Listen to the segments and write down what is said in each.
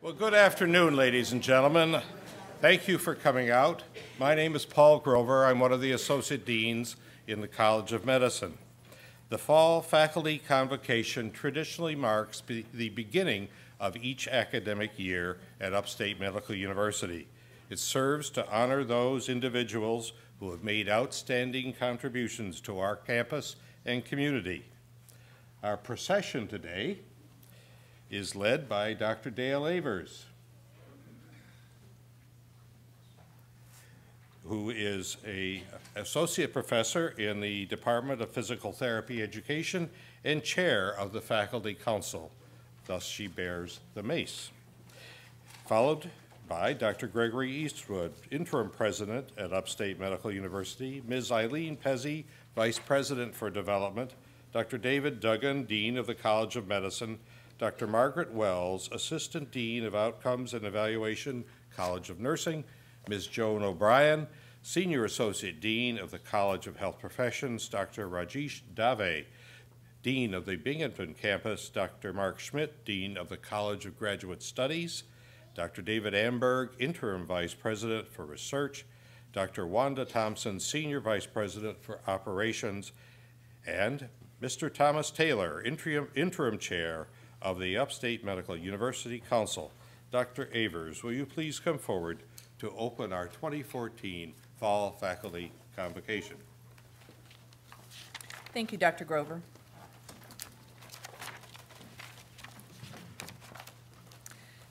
Well, good afternoon, ladies and gentlemen. Thank you for coming out. My name is Paul Grover. I'm one of the Associate Deans in the College of Medicine. The Fall Faculty Convocation traditionally marks the beginning of each academic year at Upstate Medical University. It serves to honor those individuals who have made outstanding contributions to our campus and community. Our procession today is led by Dr. Dale Avers, who is an associate professor in the Department of Physical Therapy Education and chair of the Faculty Council. Thus, she bears the mace. Followed by Dr. Gregory Eastwood, interim president at Upstate Medical University, Ms. Eileen Pezzi, vice president for development, Dr. David Duggan, dean of the College of Medicine, Dr. Margaret Wells, assistant dean of outcomes and evaluation, College of Nursing, Ms. Joan O'Brien, senior associate dean of the College of Health Professions, Dr. Rajesh Dave, dean of the Binghamton campus, Dr. Mark Schmidt, dean of the College of Graduate Studies, Dr. David Amberg, interim vice president for research, Dr. Wanda Thompson, senior vice president for operations, and Mr. Thomas Taylor, interim chair of the Upstate Medical University Council. Dr. Avers, will you please come forward to open our 2014 Fall Faculty Convocation? Thank you, Dr. Grover.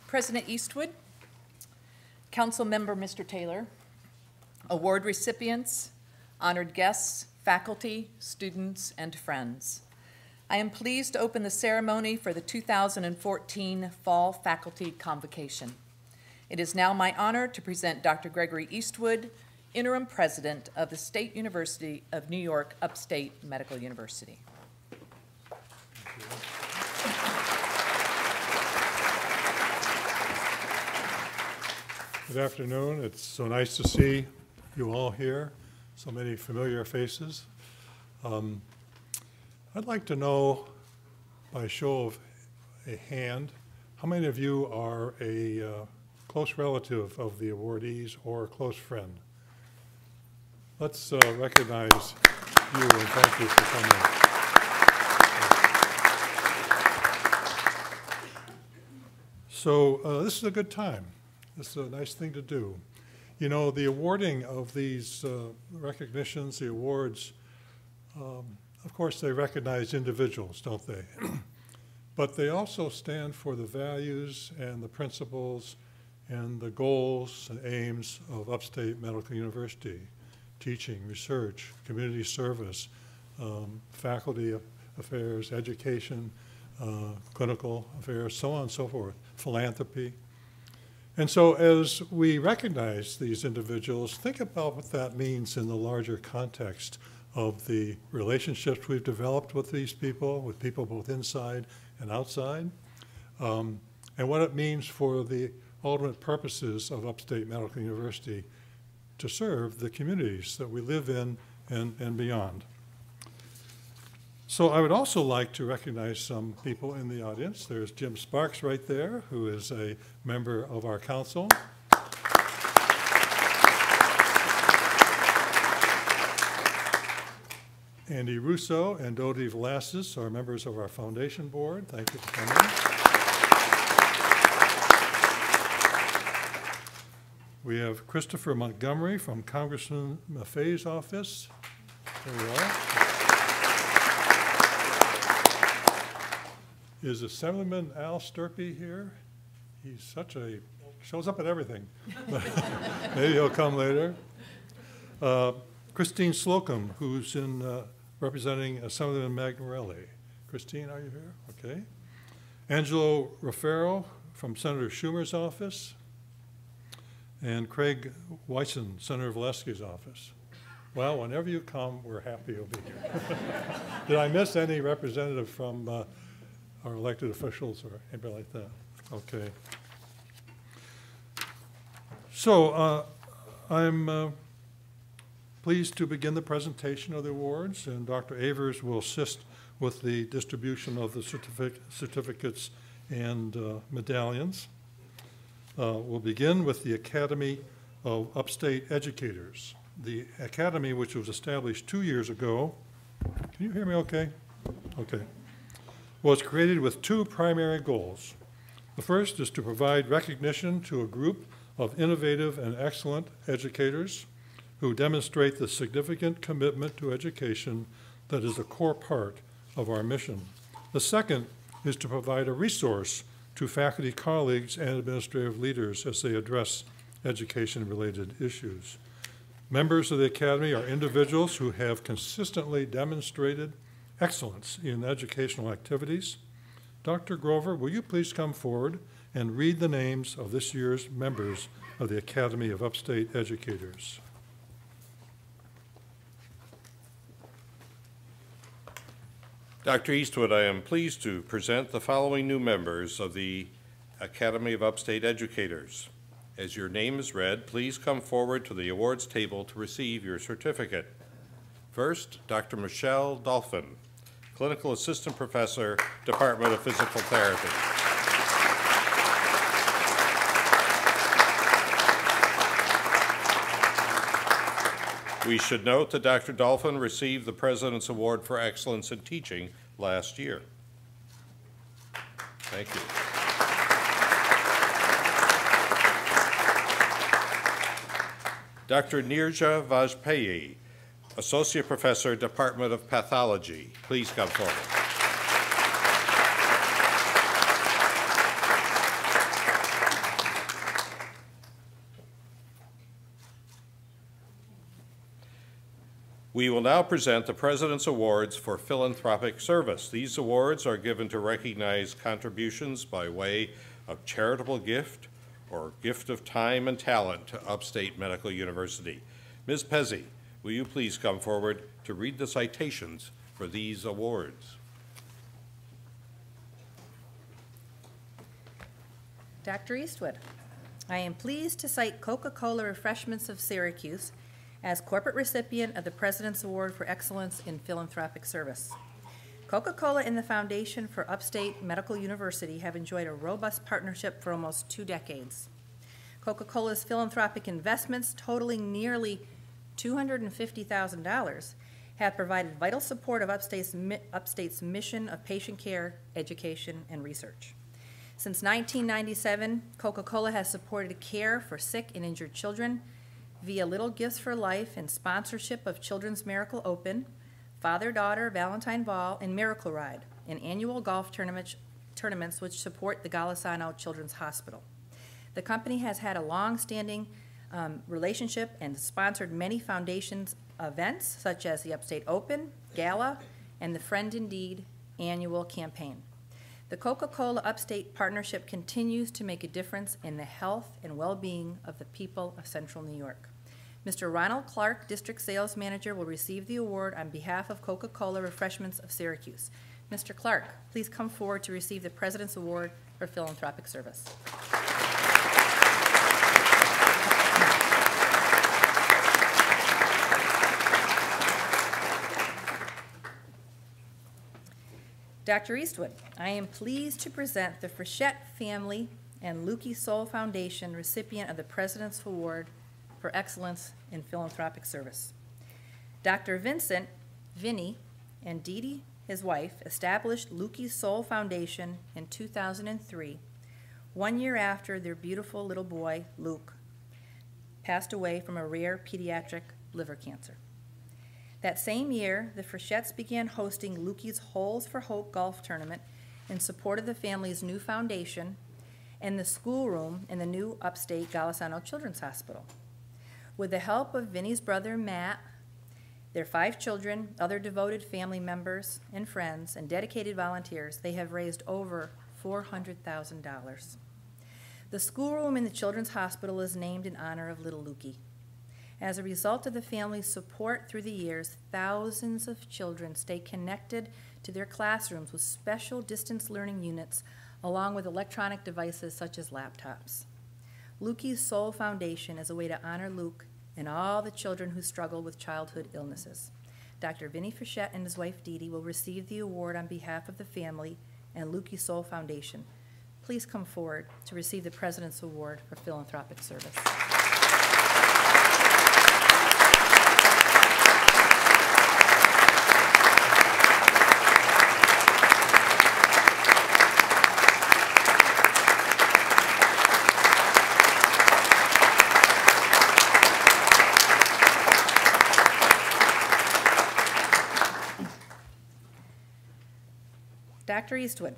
President Eastwood, Council Member Mr. Taylor, award recipients, honored guests, faculty, students, and friends. I am pleased to open the ceremony for the 2014 Fall Faculty Convocation. It is now my honor to present Dr. Gregory Eastwood, interim president of the State University of New York, Upstate Medical University. Good afternoon. It's so nice to see you all here, so many familiar faces. I'd like to know, by show of a hand, how many of you are a close relative of the awardees or a close friend? Let's recognize you and thank you for coming. So this is a good time. This is a nice thing to do. You know, the awarding of these recognitions, the awards, of course, they recognize individuals, don't they? But they also stand for the values and the principles and the goals and aims of Upstate Medical University: teaching, research, community service, faculty affairs, education, clinical affairs, so on and so forth, philanthropy. And so as we recognize these individuals, think about what that means in the larger context of the relationships we've developed with these people, with people both inside and outside, and what it means for the ultimate purposes of Upstate Medical University to serve the communities that we live in and beyond. So I would also like to recognize some people in the audience. There's Jim Sparks right there, who is a member of our council. Andy Russo and Dodi Velasquez are members of our foundation board. Thank you for coming. We have Christopher Montgomery from Congressman Maffei's office. There we are. Is Assemblyman Al Sturpey here? He's such a, shows up at everything. Maybe he'll come later. Christine Slocum, who's in representing Assemblyman Magnorelli. Christine, are you here? Okay. Angelo Raffaello from Senator Schumer's office. And Craig Weissen, Senator Valesky's office. Well, whenever you come, we're happy you'll be here. Did I miss any representative from our elected officials or anybody like that? Okay. So I'm pleased to begin the presentation of the awards, and Dr. Avers will assist with the distribution of the certificates and medallions. We'll begin with the Academy of Upstate Educators. The Academy, which was established 2 years ago, can you hear me okay? Okay. Was created with two primary goals. The first is to provide recognition to a group of innovative and excellent educators who demonstrate the significant commitment to education that is a core part of our mission. The second is to provide a resource to faculty colleagues and administrative leaders as they address education-related issues. Members of the Academy are individuals who have consistently demonstrated excellence in educational activities. Dr. Grover, will you please come forward and read the names of this year's members of the Academy of Upstate Educators? Dr. Eastwood, I am pleased to present the following new members of the Academy of Upstate Educators. As your name is read, please come forward to the awards table to receive your certificate. First, Dr. Michelle Dolphin, Clinical Assistant Professor, Department of Physical Therapy. We should note that Dr. Dolphin received the President's Award for Excellence in Teaching last year. Thank you. Dr. Nirja Vajpayee, Associate Professor, Department of Pathology. Please come forward. We will now present the President's Awards for Philanthropic Service. These awards are given to recognize contributions by way of charitable gift or gift of time and talent to Upstate Medical University. Ms. Pezzi, will you please come forward to read the citations for these awards? Dr. Eastwood, I am pleased to cite Coca-Cola Refreshments of Syracuse as corporate recipient of the President's Award for Excellence in Philanthropic Service. Coca-Cola and the Foundation for Upstate Medical University have enjoyed a robust partnership for almost 2 decades. Coca-Cola's philanthropic investments, totaling nearly $250,000, have provided vital support of Upstate's mission of patient care, education, and research. Since 1997, Coca-Cola has supported care for sick and injured children via Little Gifts for Life and sponsorship of Children's Miracle Open, Father-Daughter Valentine Ball, and Miracle Ride, and annual golf tournaments which support the Golisano Children's Hospital. The company has had a long-standing relationship and sponsored many foundations events such as the Upstate Open, Gala, and the Friend Indeed annual campaign. The Coca-Cola Upstate partnership continues to make a difference in the health and well-being of the people of Central New York. Mr. Ronald Clark, District Sales Manager, will receive the award on behalf of Coca-Cola Refreshments of Syracuse. Mr. Clark, please come forward to receive the President's Award for Philanthropic Service. Dr. Eastwood, I am pleased to present the Frechette Family and Lukey Soul Foundation recipient of the President's Award for Excellence in Philanthropic Service. Dr. Vincent, Vinnie, and Dee Dee, his wife, established Lukey Soul Foundation in 2003, 1 year after their beautiful little boy, Luke, passed away from a rare pediatric liver cancer. That same year, the Frechettes began hosting Lukey's Holes for Hope golf tournament in support of the family's new foundation and the schoolroom in the new Upstate Golisano Children's Hospital. With the help of Vinnie's brother, Matt, their 5 children, other devoted family members and friends, and dedicated volunteers, they have raised over $400,000. The schoolroom in the Children's Hospital is named in honor of little Lukey. As a result of the family's support through the years, thousands of children stay connected to their classrooms with special distance learning units, along with electronic devices such as laptops. Lukey's Soul Foundation is a way to honor Luke and all the children who struggle with childhood illnesses. Dr. Vinnie Frechette and his wife Dee Dee will receive the award on behalf of the family and Lukey Soul Foundation. please come forward to receive the President's Award for Philanthropic Service. Dr. Eastwood,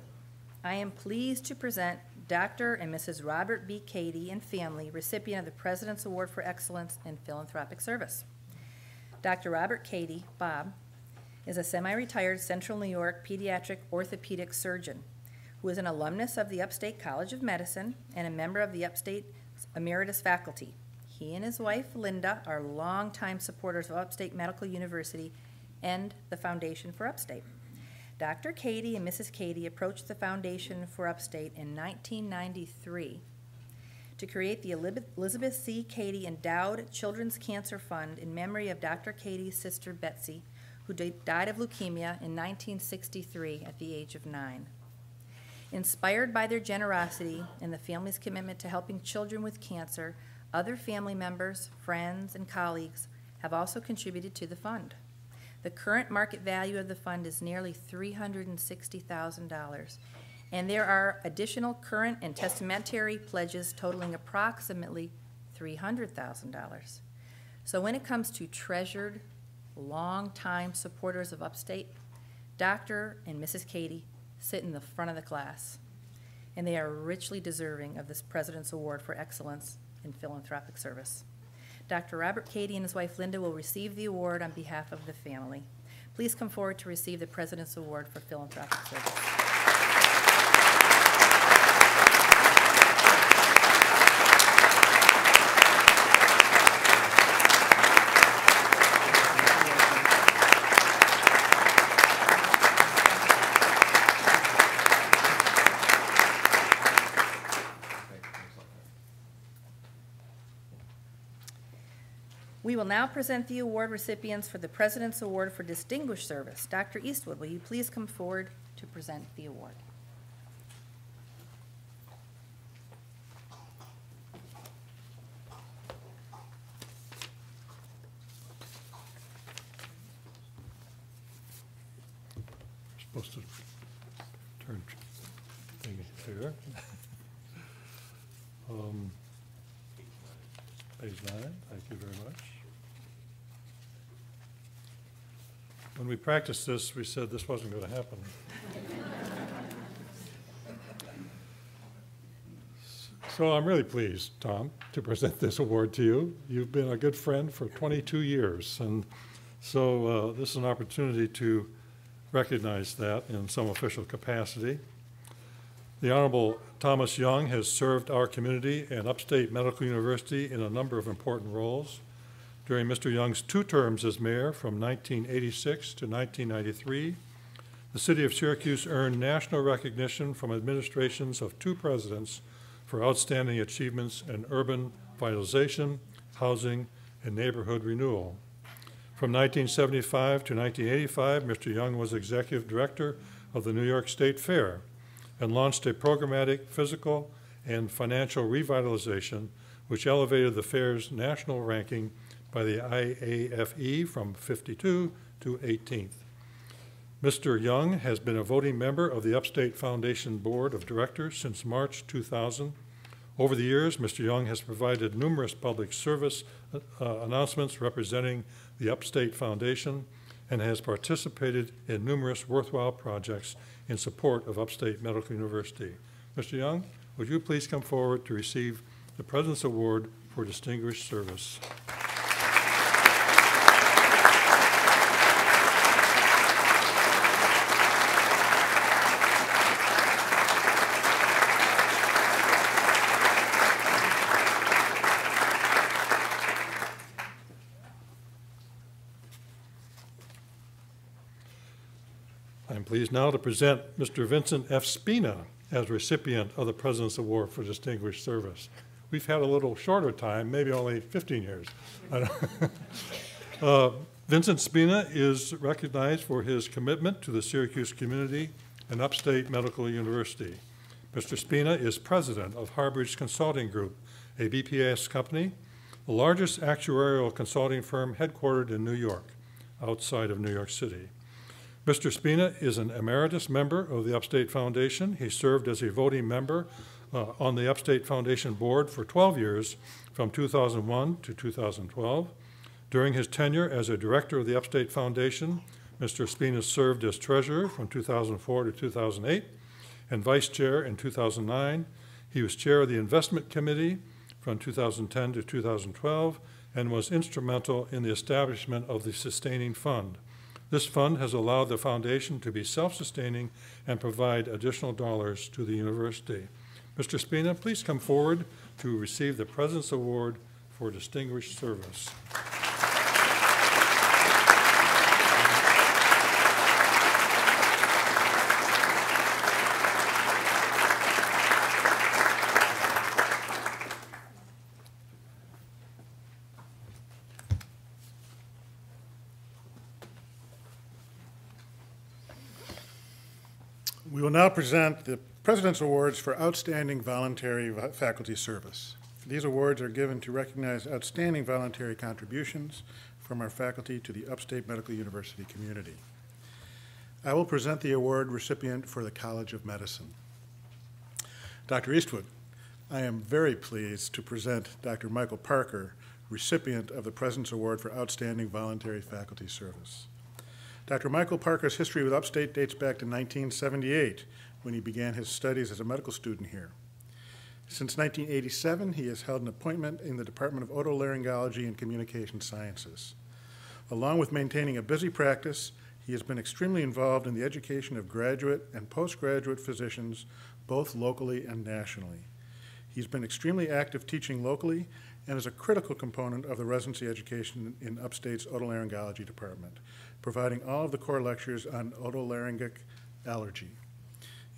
I am pleased to present Dr. and Mrs. Robert B. Cady and family, recipient of the President's Award for Excellence in Philanthropic Service. Dr. Robert Cady, Bob, is a semi-retired Central New York pediatric orthopedic surgeon who is an alumnus of the Upstate College of Medicine and a member of the Upstate Emeritus faculty. He and his wife, Linda, are longtime supporters of Upstate Medical University and the Foundation for Upstate. Dr. Cady and Mrs. Cady approached the Foundation for Upstate in 1993 to create the Elizabeth C. Cady Endowed Children's Cancer Fund in memory of Dr. Cady's sister Betsy, who died of leukemia in 1963 at the age of 9. Inspired by their generosity and the family's commitment to helping children with cancer, other family members, friends, and colleagues have also contributed to the fund. The current market value of the fund is nearly $360,000, and there are additional current and testamentary pledges totaling approximately $300,000. So when it comes to treasured, long-time supporters of Upstate, Dr. and Mrs. Cady sit in the front of the class, and they are richly deserving of this President's Award for Excellence in Philanthropic Service. Dr. Robert Cady and his wife Linda will receive the award on behalf of the family. Please come forward to receive the President's Award for Philanthropic Service. We will now present the award recipients for the President's Award for Distinguished Service. Dr. Eastwood, will you please come forward to present the award? Supposed to turn thing here. Page 9, thank you very much. When we practiced this, we said this wasn't going to happen. So I'm really pleased, Tom, to present this award to you. You've been a good friend for 22 years, and so this is an opportunity to recognize that in some official capacity. The Honorable Thomas Young has served our community and Upstate Medical University in a number of important roles. During Mr. Young's 2 terms as mayor from 1986 to 1993, the city of Syracuse earned national recognition from administrations of 2 presidents for outstanding achievements in urban vitalization, housing, and neighborhood renewal. From 1975 to 1985, Mr. Young was executive director of the New York State Fair and launched a programmatic physical and financial revitalization which elevated the fair's national ranking by the IAFE from 52 to 18th. Mr. Young has been a voting member of the Upstate Foundation Board of Directors since March 2000. Over the years, Mr. Young has provided numerous public service announcements representing the Upstate Foundation and has participated in numerous worthwhile projects in support of Upstate Medical University. Mr. Young, would you please come forward to receive the President's Award for Distinguished Service? I'm pleased now to present Mr. Vincent F. Spina as recipient of the President's Award for Distinguished Service. We've had a little shorter time, maybe only 15 years. Vincent Spina is recognized for his commitment to the Syracuse community and Upstate Medical University. Mr. Spina is president of Harbridge Consulting Group, a BPS company, the largest actuarial consulting firm headquartered in New York, outside of New York City. Mr. Spina is an emeritus member of the Upstate Foundation. He served as a voting member on the Upstate Foundation board for 12 years, from 2001 to 2012. During his tenure as a director of the Upstate Foundation, Mr. Spina served as treasurer from 2004 to 2008 and vice chair in 2009. He was chair of the investment committee from 2010 to 2012 and was instrumental in the establishment of the Sustaining Fund. This fund has allowed the foundation to be self-sustaining and provide additional dollars to the university. Mr. Spina, please come forward to receive the President's Award for Distinguished Service. We will now present the President's Awards for Outstanding Voluntary Faculty Service. These awards are given to recognize outstanding voluntary contributions from our faculty to the Upstate Medical University community. I will present the award recipient for the College of Medicine. Dr. Eastwood, I am very pleased to present Dr. Michael Parker, recipient of the President's Award for Outstanding Voluntary Faculty Service. Dr. Michael Parker's history with Upstate dates back to 1978, when he began his studies as a medical student here. Since 1987, he has held an appointment in the Department of Otolaryngology and Communication Sciences. Along with maintaining a busy practice, he has been extremely involved in the education of graduate and postgraduate physicians, both locally and nationally. He's been extremely active teaching locally and is a critical component of the residency education in Upstate's Otolaryngology Department, providing all of the core lectures on otolaryngologic allergy.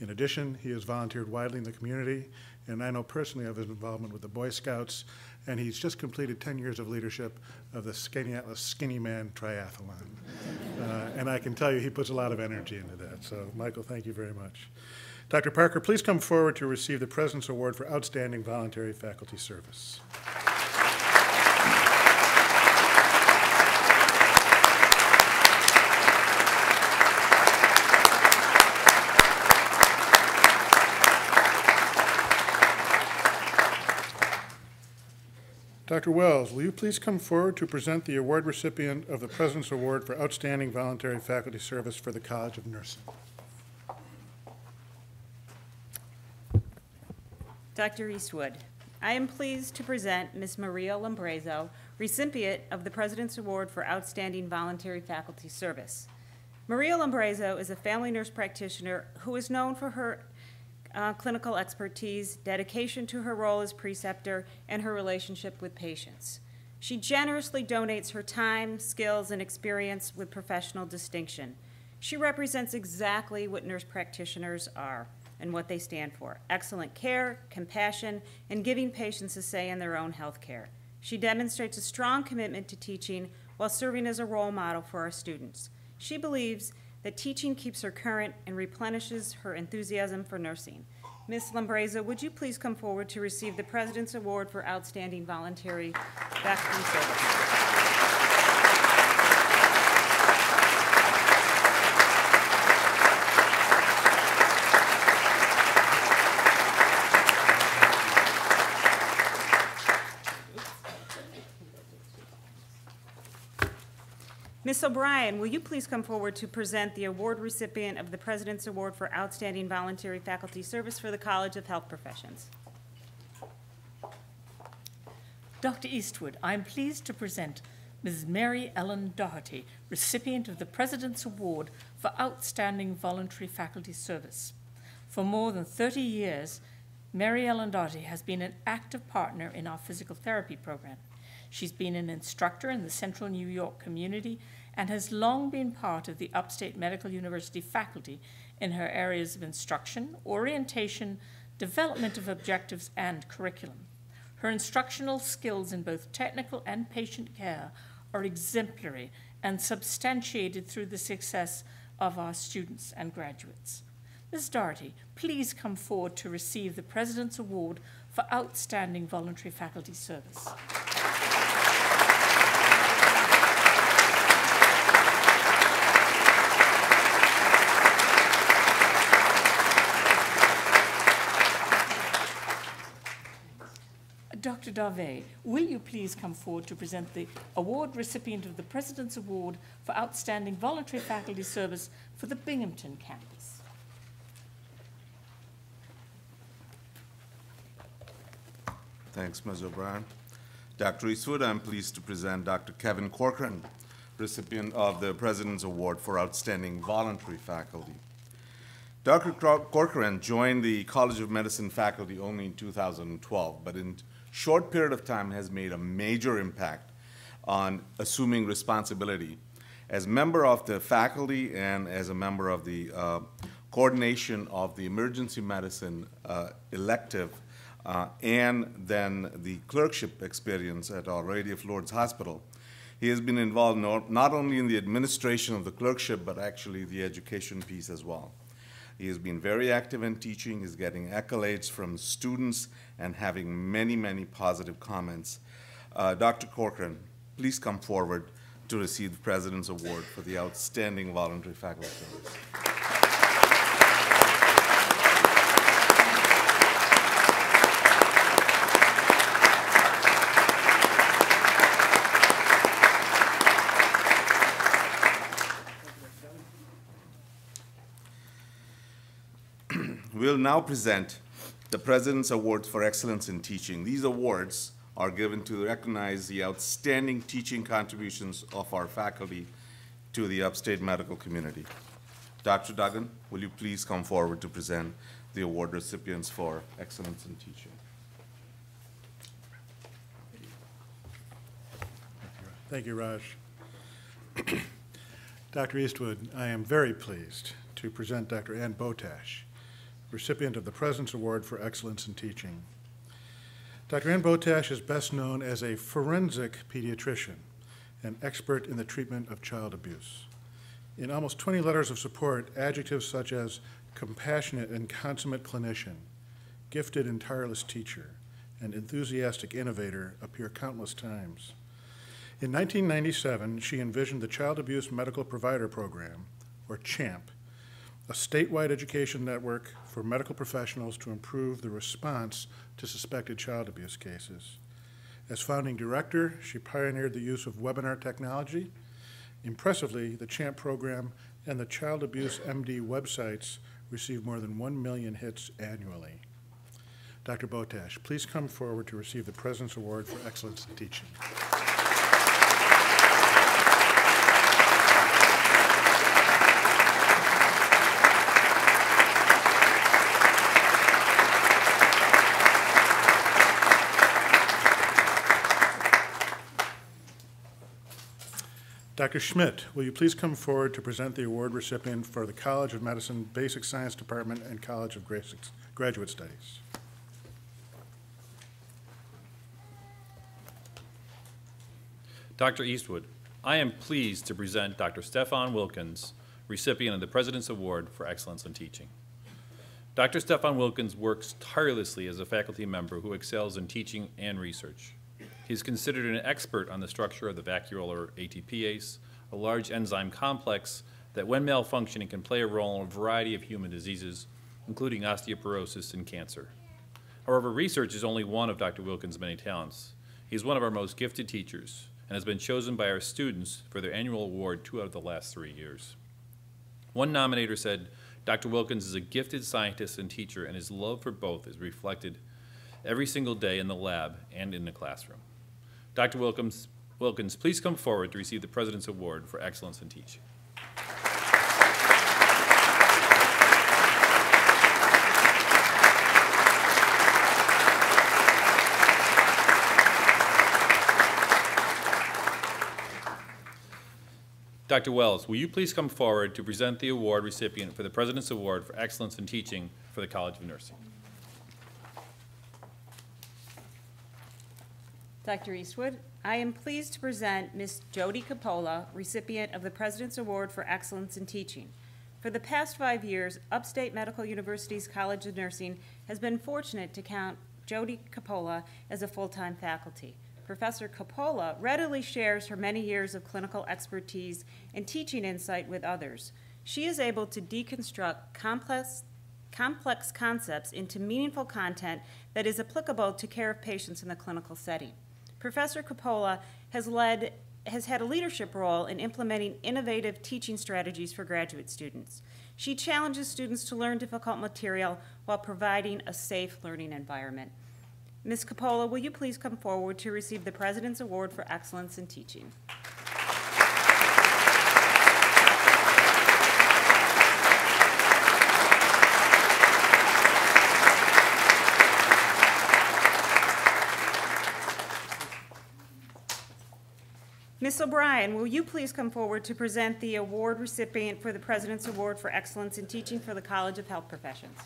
In addition, he has volunteered widely in the community, and I know personally of his involvement with the Boy Scouts, and he's just completed 10 years of leadership of the Skinny Atlas Skinny Man Triathlon. And I can tell you he puts a lot of energy into that. So, Michael, thank you very much. Dr. Parker, please come forward to receive the President's Award for Outstanding Voluntary Faculty Service. Dr. Wells, will you please come forward to present the award recipient of the President's Award for Outstanding Voluntary Faculty Service for the College of Nursing? Dr. Eastwood, I am pleased to present Ms. Maria Lombrezo, recipient of the President's Award for Outstanding Voluntary Faculty Service. Maria Lombrezo is a family nurse practitioner who is known for her clinical expertise, dedication to her role as preceptor, and her relationship with patients. She generously donates her time, skills, and experience with professional distinction. She represents exactly what nurse practitioners are and what they stand for: excellent care, compassion, and giving patients a say in their own health care. She demonstrates a strong commitment to teaching while serving as a role model for our students. She believes that teaching keeps her current and replenishes her enthusiasm for nursing. Ms. Lombrezo, would you please come forward to receive the President's Award for Outstanding Voluntary Faculty Service? Ms. O'Brien, will you please come forward to present the award recipient of the President's Award for Outstanding Voluntary Faculty Service for the College of Health Professions? Dr. Eastwood, I am pleased to present Ms. Mary Ellen Doherty, recipient of the President's Award for Outstanding Voluntary Faculty Service. For more than 30 years, Mary Ellen Doherty has been an active partner in our physical therapy program. She's been an instructor in the Central New York community and has long been part of the Upstate Medical University faculty in her areas of instruction, orientation, development of objectives, and curriculum. Her instructional skills in both technical and patient care are exemplary and substantiated through the success of our students and graduates. Ms. Doherty, please come forward to receive the President's Award for Outstanding Voluntary Faculty Service. Dr. Darvey, will you please come forward to present the award recipient of the President's Award for Outstanding Voluntary Faculty Service for the Binghamton campus? Thanks, Ms. O'Brien. Dr. Eastwood, I'm pleased to present Dr. Kevin Corcoran, recipient of the President's Award for Outstanding Voluntary Faculty. Dr. Corcoran joined the College of Medicine faculty only in 2012, but in short period of time has made a major impact on assuming responsibility. As member of the faculty and as a member of the coordination of the emergency medicine elective and then the clerkship experience at Our Lady of Lourdes Hospital, he has been involved not only in the administration of the clerkship, but actually the education piece as well. He has been very active in teaching. He's getting accolades from students and having many, many positive comments. Dr. Corcoran, please come forward to receive the President's Award for the Outstanding Voluntary Faculty Service. We'll now present the President's Awards for Excellence in Teaching. These awards are given to recognize the outstanding teaching contributions of our faculty to the upstate medical community. Dr. Duggan, will you please come forward to present the award recipients for excellence in teaching? Thank you, Raj. Dr. Eastwood, I am very pleased to present Dr. Ann Botash, recipient of the President's Award for Excellence in Teaching. Dr. Ann Botash is best known as a forensic pediatrician, an expert in the treatment of child abuse. In almost 20 letters of support, adjectives such as compassionate and consummate clinician, gifted and tireless teacher, and enthusiastic innovator appear countless times. In 1997, she envisioned the Child Abuse Medical Provider Program, or CHAMP, a statewide education network for medical professionals to improve the response to suspected child abuse cases. As founding director, she pioneered the use of webinar technology. Impressively, the CHAMP program and the Child Abuse MD websites receive more than 1 million hits annually. Dr. Botash, please come forward to receive the President's Award for Excellence in Teaching. Dr. Schmidt, will you please come forward to present the award recipient for the College of Medicine Basic Science Department and College of Graduate Studies? Dr. Eastwood, I am pleased to present Dr. Stefan Wilkins, recipient of the President's Award for Excellence in Teaching. Dr. Stefan Wilkins works tirelessly as a faculty member who excels in teaching and research. He is considered an expert on the structure of the vacuolar ATPase, a large enzyme complex that, when malfunctioning, can play a role in a variety of human diseases, including osteoporosis and cancer. However, research is only one of Dr. Wilkins' many talents. He is one of our most gifted teachers and has been chosen by our students for their annual award 2 out of the last 3 years. One nominator said, Dr. Wilkins is a gifted scientist and teacher, and his love for both is reflected every single day in the lab and in the classroom. Dr. Wilkins, please come forward to receive the President's Award for Excellence in Teaching. Dr. Wells, will you please come forward to present the award recipient for the President's Award for Excellence in Teaching for the College of Nursing? Dr. Eastwood, I am pleased to present Ms. Jody Capola, recipient of the President's Award for Excellence in Teaching. For the past 5 years, Upstate Medical University's College of Nursing has been fortunate to count Jody Coppola as a full-time faculty. Professor Coppola readily shares her many years of clinical expertise and teaching insight with others. She is able to deconstruct complex concepts into meaningful content that is applicable to care of patients in the clinical setting. Professor Coppola has had a leadership role in implementing innovative teaching strategies for graduate students. She challenges students to learn difficult material while providing a safe learning environment. Ms. Coppola, will you please come forward to receive the President's Award for Excellence in Teaching? Ms. O'Brien, will you please come forward to present the award recipient for the President's Award for Excellence in Teaching for the College of Health Professions?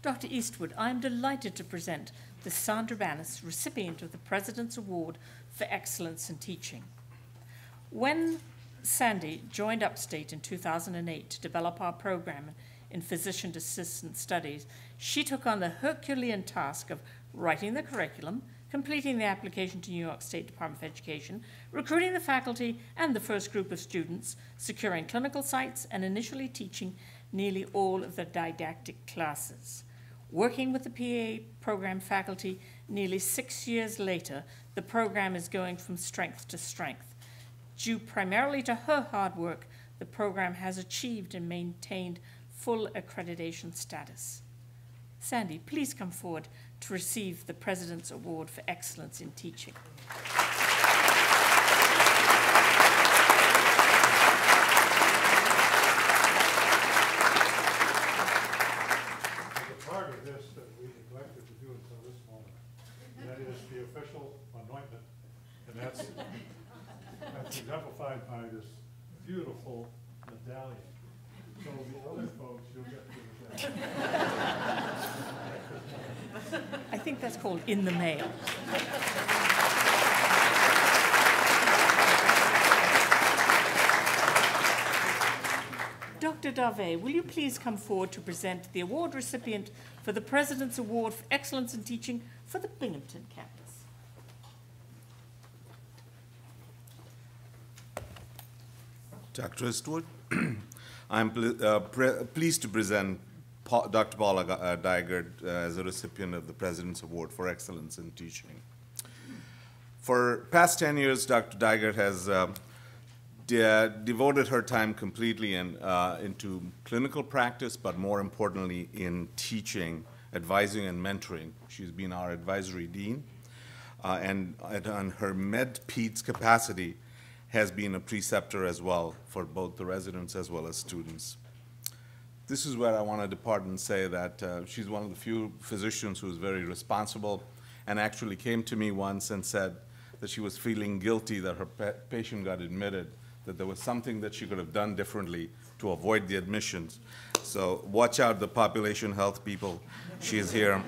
Dr. Eastwood, I am delighted to present the Sandra Bannis, recipient of the President's Award for Excellence in Teaching. When Sandy joined Upstate in 2008 to develop our program in physician assistant studies, she took on the Herculean task of writing the curriculum, completing the application to New York State Department of Education, recruiting the faculty and the first group of students, securing clinical sites, and initially teaching nearly all of the didactic classes. Working with the PA program faculty, nearly 6 years later, the program is going from strength to strength. Due primarily to her hard work, the program has achieved and maintained full accreditation status. Sandy, please come forward to receive the President's Award for Excellence in Teaching. Part of this that we neglected to do until this moment, and that is the official anointment, and that's exemplified by this beautiful medallion. So the other folks, you'll get to the I think that's called in the mail. Dr. Dave, will you please come forward to present the award recipient for the President's Award for Excellence in Teaching for the Binghamton campus? Dr. Eastwood, I'm pleased to present Dr. Paula Dygert as a recipient of the President's Award for Excellence in Teaching. For past 10 years, Dr. Dygert has devoted her time completely into clinical practice, but more importantly in teaching, advising, and mentoring. She's been our advisory dean, and on her med-peds capacity has been a preceptor as well for both the residents as well as students. This is where I want to depart and say that she's one of the few physicians who is very responsible and actually came to me once and said that she was feeling guilty that her patient got admitted, that there was something that she could have done differently to avoid the admissions. So watch out, the population health people. She is here.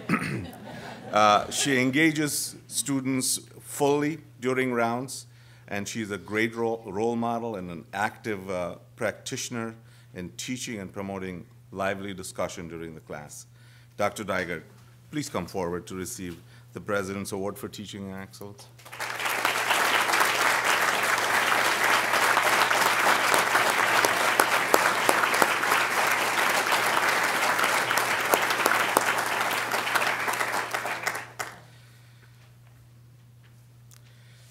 She engages students fully during rounds, and she's a great role model and an active practitioner in teaching and promoting lively discussion during the class. Dr. Dygert, please come forward to receive the President's Award for Teaching Excellence.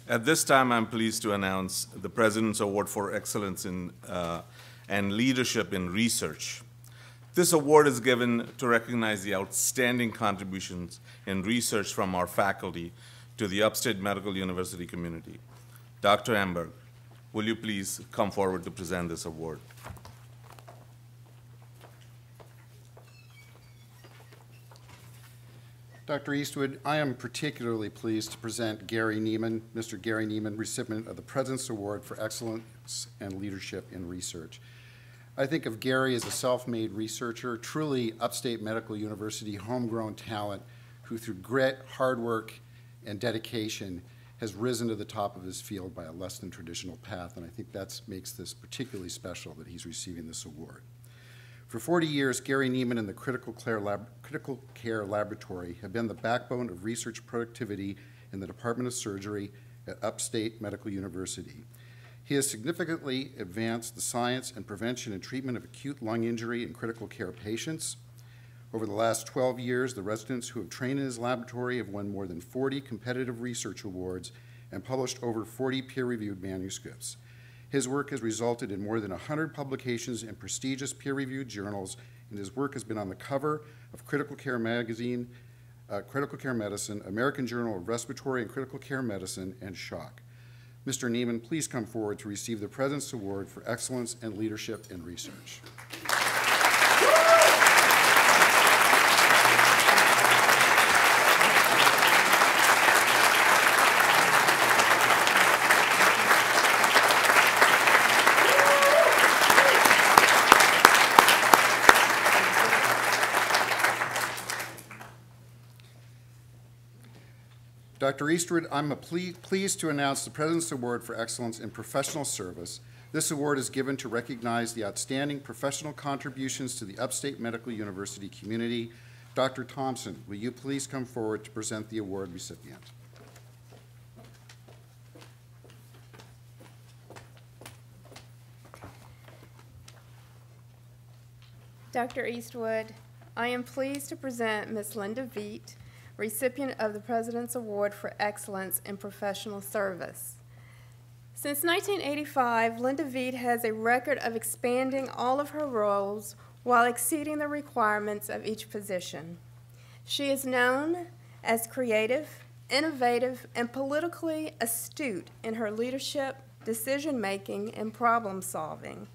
At this time, I'm pleased to announce the President's Award for Excellence in and Leadership in Research. This award is given to recognize the outstanding contributions in research from our faculty to the Upstate Medical University community. Dr. Amberg, will you please come forward to present this award? Dr. Eastwood, I am particularly pleased to present Gary Neiman, Mr. Gary Neiman, recipient of the President's Award for Excellence and Leadership in Research. I think of Gary as a self-made researcher, truly Upstate Medical University homegrown talent who through grit, hard work, and dedication has risen to the top of his field by a less than traditional path, and I think that makes this particularly special that he's receiving this award. For 40 years, Gary Neiman and the Critical Care Laboratory have been the backbone of research productivity in the Department of Surgery at Upstate Medical University. He has significantly advanced the science and prevention and treatment of acute lung injury in critical care patients. Over the last 12 years, the residents who have trained in his laboratory have won more than 40 competitive research awards and published over 40 peer-reviewed manuscripts. His work has resulted in more than 100 publications in prestigious peer-reviewed journals, and his work has been on the cover of Critical Care Magazine, Critical Care Medicine, American Journal of Respiratory and Critical Care Medicine, and Shock. Mr. Neiman, please come forward to receive the President's Award for Excellence and Leadership in Research. Dr. Eastwood, I'm pleased to announce the President's Award for Excellence in Professional Service. This award is given to recognize the outstanding professional contributions to the Upstate Medical University community. Dr. Thompson, will you please come forward to present the award recipient? Dr. Eastwood, I am pleased to present Ms. Linda Veet, recipient of the President's Award for Excellence in Professional Service. Since 1985, Linda Veet has a record of expanding all of her roles while exceeding the requirements of each position. She is known as creative, innovative, and politically astute in her leadership, decision-making, and problem-solving.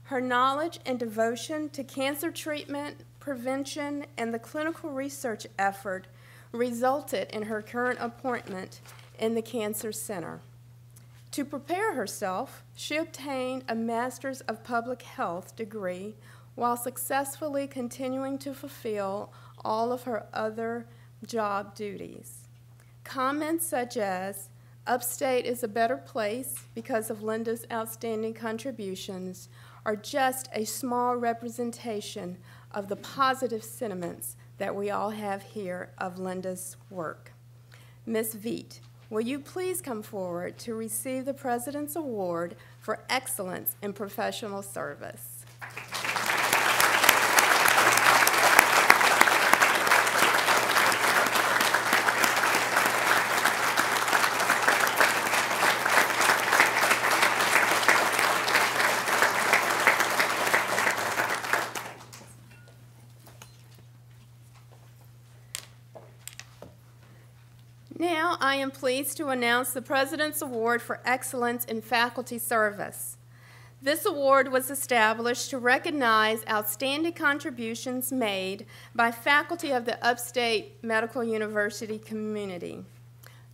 Her knowledge and devotion to cancer treatment, prevention, and the clinical research effort resulted in her current appointment in the Cancer Center. To prepare herself, she obtained a Master's of Public Health degree while successfully continuing to fulfill all of her other job duties. Comments such as, "Upstate is a better place because of Linda's outstanding contributions," are just a small representation of the positive sentiments that we all have here of Linda's work. Ms. Veet, will you please come forward to receive the President's Award for Excellence in Professional Service? Now, I am pleased to announce the President's Award for Excellence in Faculty Service. This award was established to recognize outstanding contributions made by faculty of the Upstate Medical University community.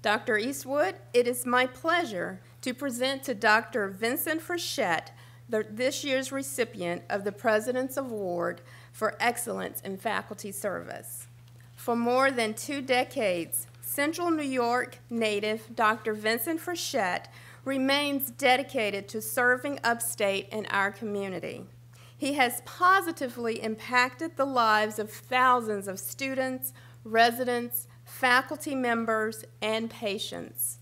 Dr. Eastwood, it is my pleasure to present to Dr. Vincent Frechette, this year's recipient of the President's Award for Excellence in Faculty Service. For more than 2 decades, Central New York native Dr. Vincent Frechette remains dedicated to serving Upstate in our community. He has positively impacted the lives of thousands of students, residents, faculty members, and patients.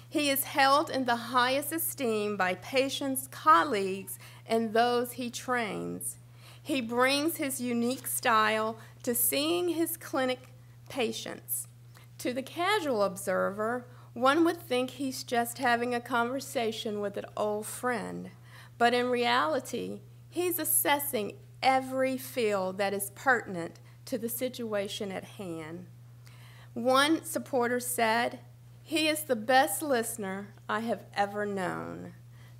He is held in the highest esteem by patients, colleagues, and those he trains. He brings his unique style to seeing his clinic patients. To the casual observer, one would think he's just having a conversation with an old friend, but in reality, he's assessing every field that is pertinent to the situation at hand. One supporter said, "He is the best listener I have ever known."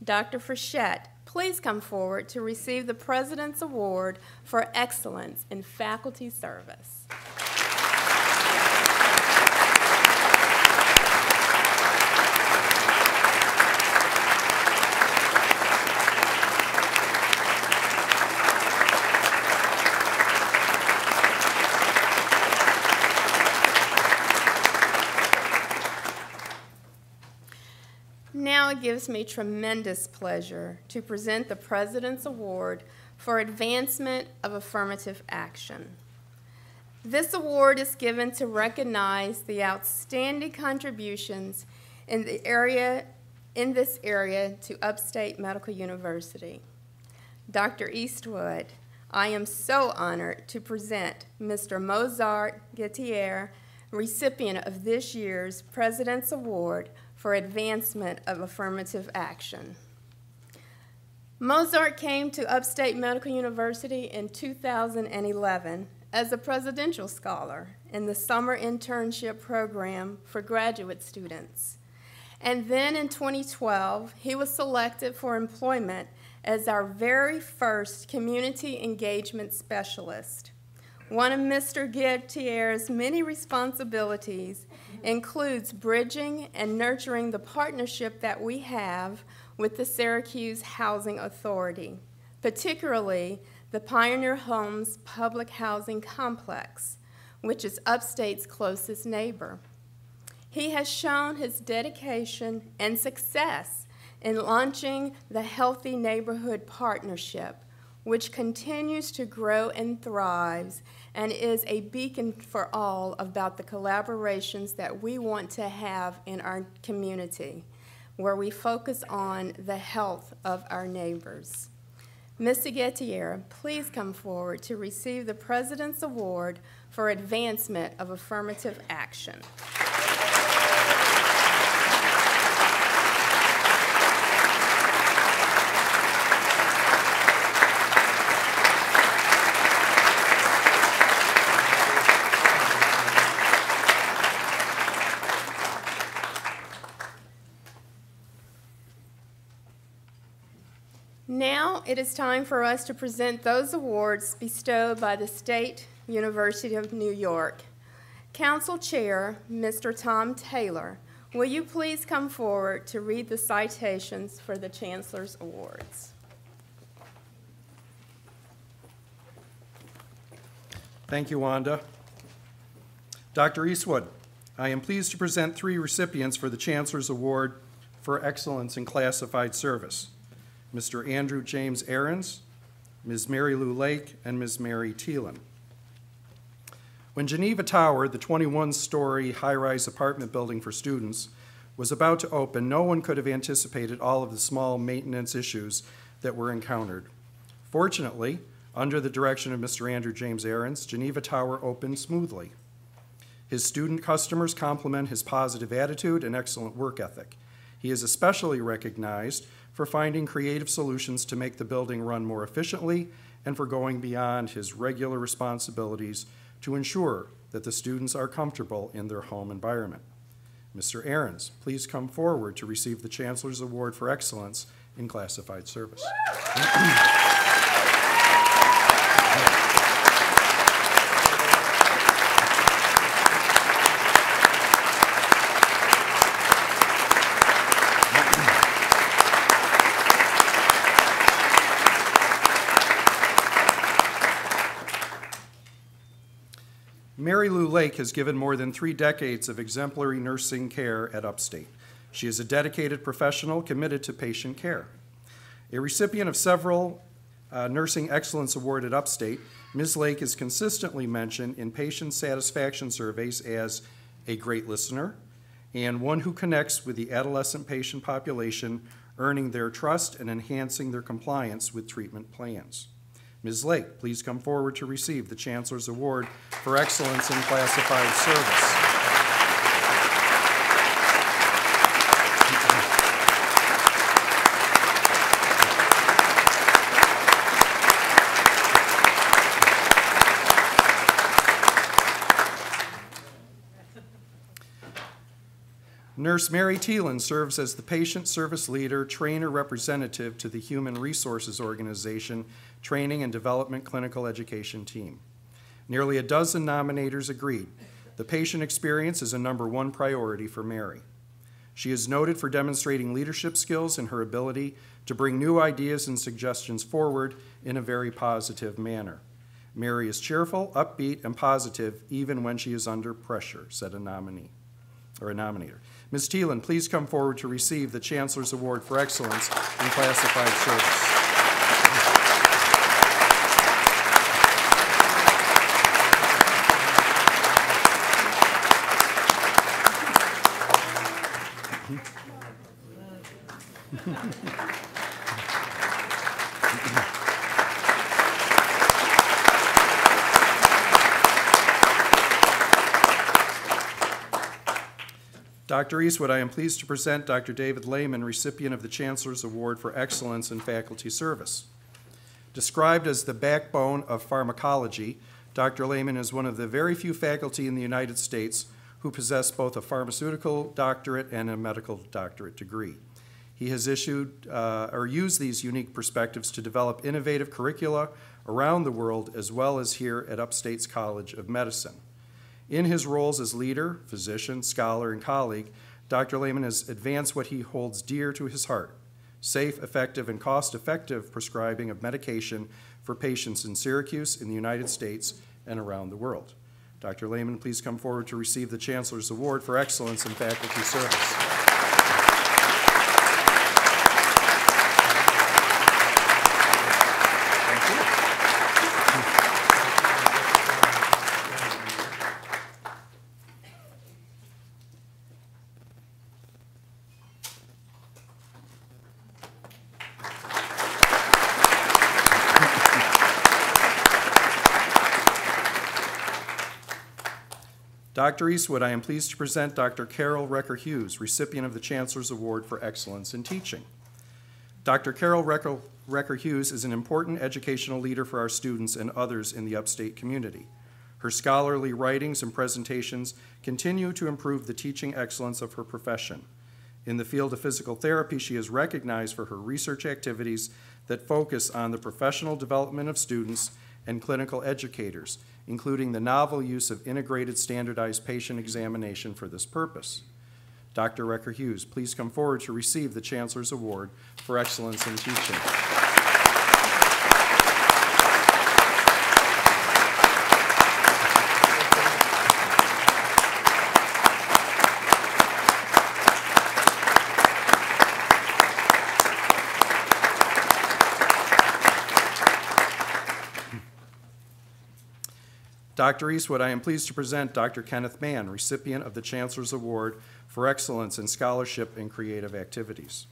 Dr. Frechette, please come forward to receive the President's Award for Excellence in Faculty Service. Now it gives me tremendous pleasure to present the President's Award for Advancement of Affirmative Action. This award is given to recognize the outstanding contributions in this area to Upstate Medical University. Dr. Eastwood, I am so honored to present Mr. Mozart Gutierrez, recipient of this year's President's Award for Advancement of Affirmative Action. Mozart came to Upstate Medical University in 2011 as a presidential scholar in the summer internship program for graduate students. And then in 2012, he was selected for employment as our very first community engagement specialist. One of Mr. Gutierrez's many responsibilities includes bridging and nurturing the partnership that we have with the Syracuse Housing Authority, particularly the Pioneer Homes Public Housing Complex, which is Upstate's closest neighbor. He has shown his dedication and success in launching the Healthy Neighborhood Partnership, which continues to grow and thrives and is a beacon for all about the collaborations that we want to have in our community, where we focus on the health of our neighbors. Mr. Gutierrez, please come forward to receive the President's Award for Advancement of Affirmative Action. Now it is time for us to present those awards bestowed by the State University of New York. Council Chair, Mr. Tom Taylor, will you please come forward to read the citations for the Chancellor's Awards? Thank you, Wanda. Dr. Eastwood, I am pleased to present 3 recipients for the Chancellor's Award for Excellence in Classified Service: Mr. Andrew James Ahrens, Ms. Mary Lou Lake, and Ms. Mary Thielen. When Geneva Tower, the 21-story high-rise apartment building for students, was about to open, no one could have anticipated all of the small maintenance issues that were encountered. Fortunately, under the direction of Mr. Andrew James Ahrens, Geneva Tower opened smoothly. His student customers compliment his positive attitude and excellent work ethic. He is especially recognized for finding creative solutions to make the building run more efficiently and for going beyond his regular responsibilities to ensure that the students are comfortable in their home environment. Mr. Ahrens, please come forward to receive the Chancellor's Award for Excellence in Classified Service. Mary Lou Lake has given more than 3 decades of exemplary nursing care at Upstate. She is a dedicated professional committed to patient care. A recipient of several Nursing Excellence Award at Upstate, Ms. Lake is consistently mentioned in patient satisfaction surveys as a great listener and one who connects with the adolescent patient population, earning their trust and enhancing their compliance with treatment plans. Ms. Lake, please come forward to receive the Chancellor's Award for Excellence in Classified Service. Nurse Mary Thielen serves as the patient service leader, trainer representative to the Human Resources Organization Training and Development Clinical Education Team. Nearly a dozen nominators agreed. The patient experience is a #1 priority for Mary. She is noted for demonstrating leadership skills and her ability to bring new ideas and suggestions forward in a very positive manner. Mary is cheerful, upbeat, and positive even when she is under pressure, said a nominator. Ms. Thielen, please come forward to receive the Chancellor's Award for Excellence in Classified Service. Dr. Eastwood, I am pleased to present Dr. David Lehman, recipient of the Chancellor's Award for Excellence in Faculty Service. Described as the backbone of pharmacology, Dr. Lehman is one of the very few faculty in the United States who possess both a pharmaceutical doctorate and a medical doctorate degree. He has issued or used these unique perspectives to develop innovative curricula around the world, as well as here at Upstate's College of Medicine. In his roles as leader, physician, scholar, and colleague, Dr. Lehman has advanced what he holds dear to his heart: safe, effective, and cost-effective prescribing of medication for patients in Syracuse, in the United States, and around the world. Dr. Lehman, please come forward to receive the Chancellor's Award for Excellence in Faculty Service. Dr. Eastwood, I am pleased to present Dr. Carol Recker-Hughes, recipient of the Chancellor's Award for Excellence in Teaching. Dr. Carol Recker-Hughes is an important educational leader for our students and others in the Upstate community. Her scholarly writings and presentations continue to improve the teaching excellence of her profession. In the field of physical therapy, she is recognized for her research activities that focus on the professional development of students and clinical educators, including the novel use of integrated standardized patient examination for this purpose. Dr. Recker-Hughes, please come forward to receive the Chancellor's Award for Excellence in Teaching. Dr. Eastwood, I am pleased to present Dr. Kenneth Mann, recipient of the Chancellor's Award for Excellence in Scholarship and Creative Activities.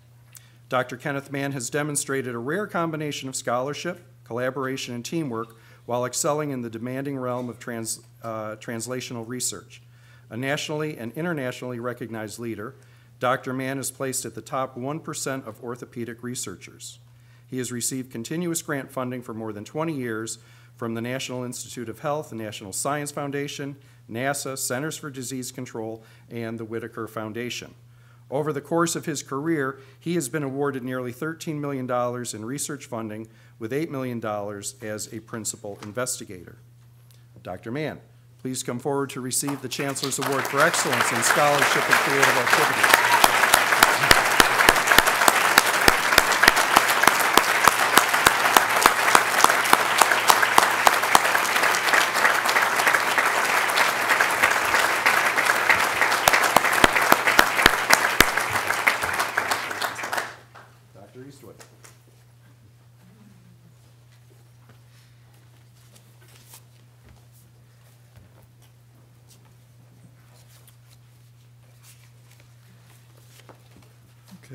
Dr. Kenneth Mann has demonstrated a rare combination of scholarship, collaboration, and teamwork while excelling in the demanding realm of translational research. A nationally and internationally recognized leader, Dr. Mann is placed at the top 1% of orthopedic researchers. He has received continuous grant funding for more than 20 years from the National Institute of Health, the National Science Foundation, NASA, Centers for Disease Control, and the Whitaker Foundation. Over the course of his career, he has been awarded nearly $13 million in research funding, with $8 million as a principal investigator. Dr. Mann, please come forward to receive the Chancellor's Award for Excellence in Scholarship and Creative Activities.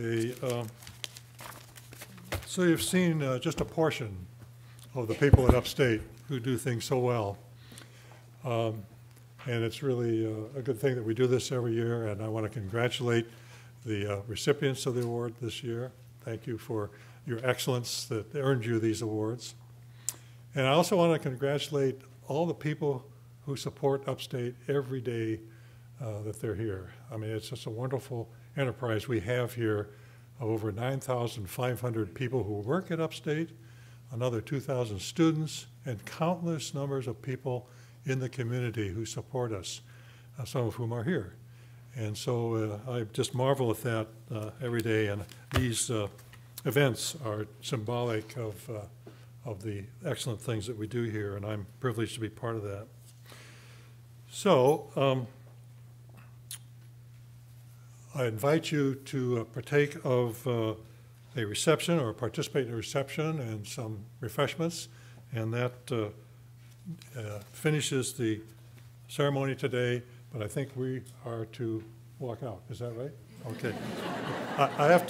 Okay, so you've seen just a portion of the people at Upstate who do things so well. And it's really a good thing that we do this every year, and I want to congratulate the recipients of the award this year. Thank you for your excellence that earned you these awards. And I also want to congratulate all the people who support Upstate every day that they're here. I mean, it's just a wonderful enterprise we have here of over 9,500 people who work at Upstate, another 2,000 students, and countless numbers of people in the community who support us, some of whom are here. And so I just marvel at that every day, and these events are symbolic of the excellent things that we do here, and I'm privileged to be part of that. I invite you to partake of a reception or participate in a reception and some refreshments, and that finishes the ceremony today, but I think we are to walk out. Is that right? Okay. I have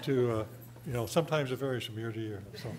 to, you know, sometimes it varies from year to year. So.